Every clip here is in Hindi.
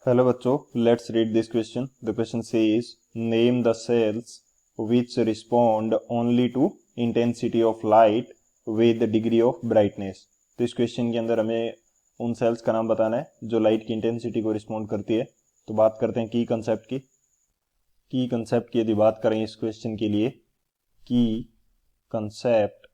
हेलो बच्चों, let's read this question. The question says name the cells which respond only to intensity of light with degree of brightness. तो इस क्वेश्चन के अंदर हमें उन सेल्स का नाम बताना है जो लाइट की इंटेंसिटी को रिस्पॉन्ड करती है. तो बात करते हैं की कंसेप्ट की यदि बात करें इस क्वेश्चन के लिए की कंसेप्ट,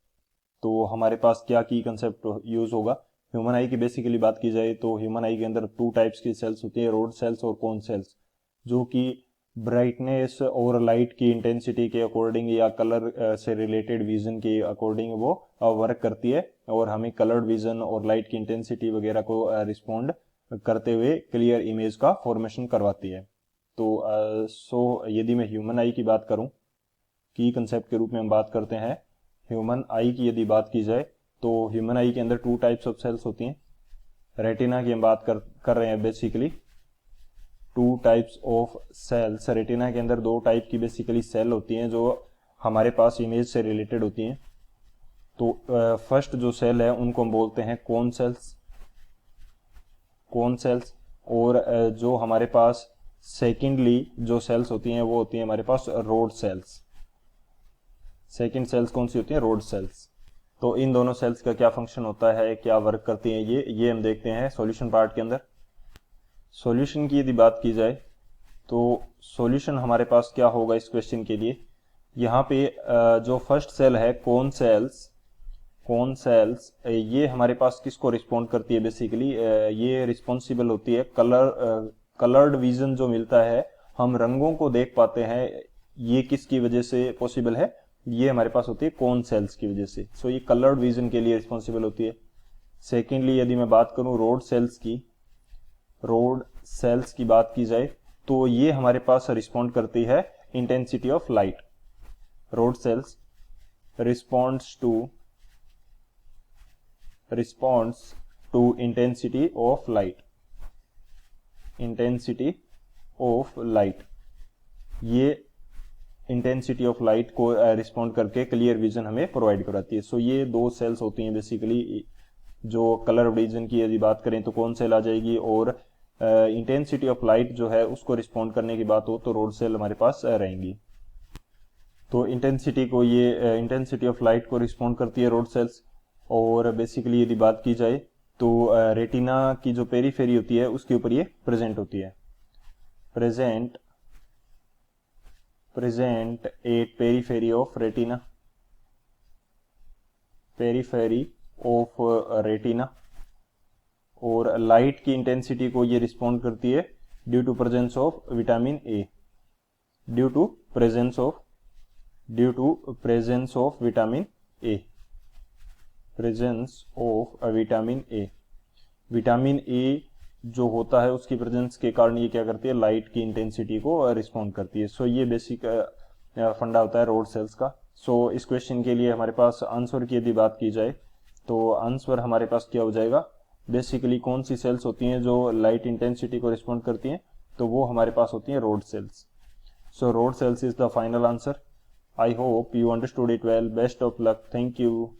तो हमारे पास क्या की कंसेप्ट यूज होगा. ह्यूमन आई की बेसिकली बात की जाए तो ह्यूमन आई के अंदर टू टाइप्स की सेल्स होती है, रोड सेल्स और कोन सेल्स, जो कि ब्राइटनेस और लाइट की इंटेंसिटी के अकॉर्डिंग या कलर से रिलेटेड विजन के अकॉर्डिंग वो वर्क करती है और हमें कलर्ड विजन और लाइट की इंटेंसिटी वगैरह को रिस्पॉन्ड करते हुए क्लियर इमेज का फॉर्मेशन करवाती है. तो यदि मैं ह्यूमन आई की बात करूं, की कंसेप्ट के रूप में हम बात करते हैं ह्यूमन आई की. यदि बात की जाए तो ह्यूमन आई के अंदर टू टाइप्स ऑफ सेल्स होती हैं. रेटिना की हम बात कर रहे हैं basically. Two types of cells, retina के अंदर दो टाइप की बेसिकली सेल होती हैं जो हमारे पास इमेज से रिलेटेड होती हैं. तो फर्स्ट जो सेल है उनको हम बोलते हैं कोन सेल्स. और जो हमारे पास सेकेंडली जो सेल्स होती हैं वो होती हैं हमारे पास रोड सेल्स. सेकेंड सेल्स कौन सी होती हैं? Rod cells. तो इन दोनों सेल्स का क्या फंक्शन होता है, क्या वर्क करती हैं, ये हम देखते हैं सॉल्यूशन पार्ट के अंदर. सॉल्यूशन की यदि बात की जाए तो सॉल्यूशन हमारे पास क्या होगा इस क्वेश्चन के लिए. यहाँ पे जो फर्स्ट सेल है कोन सेल्स ये हमारे पास किसको रिस्पॉन्ड करती है बेसिकली. ये रिस्पॉन्सिबल होती है कलर्ड विजन जो मिलता है, हम रंगों को देख पाते हैं, ये किसकी वजह से पॉसिबल है, ये हमारे पास होती है कोन सेल्स की वजह से. सो ये कलर्ड विजन के लिए रिस्पॉन्सिबल होती है. सेकेंडली यदि मैं बात करूं रोड सेल्स की बात की जाए तो ये हमारे पास रिस्पॉन्ड करती है intensity of light. Rod cells responds to intensity of light. ये इंटेंसिटी ऑफ लाइट को रिस्पॉन्ड करके क्लियर विजन हमें प्रोवाइड कराती है. सो ये दो सेल्स होती हैं बेसिकली. जो कलर विजन की यदि बात करें तो कौन सेल आ जाएगी, और इंटेंसिटी ऑफ लाइट जो है उसको रिस्पॉन्ड करने की बात हो तो रोड सेल हमारे पास रहेंगी. तो इंटेंसिटी ऑफ लाइट को रिस्पॉन्ड करती है रोड सेल्स. और बेसिकली यदि बात की जाए तो रेटिना की जो पेरीफेरी होती है उसके ऊपर ये प्रेजेंट होती है. present at periphery of retina. और लाइट की इंटेंसिटी को ये रिस्पॉन्ड करती है due to presence of vitamin A. Vitamin A जो होता है उसकी प्रेजेंस के कारण ये क्या करती है, लाइट की इंटेंसिटी को रिस्पॉन्ड करती है. सो ये बेसिक फंडा होता है रोड सेल्स का. सो इस क्वेश्चन के लिए हमारे पास आंसर की यदि बात की जाए तो आंसर हमारे पास क्या हो जाएगा, बेसिकली कौन सी सेल्स होती हैं जो लाइट इंटेंसिटी को रिस्पॉन्ड करती हैं, तो वो हमारे पास होती हैं rod cells. So rod cells is the final answer. I hope you understood it well. Best of luck. Thank you.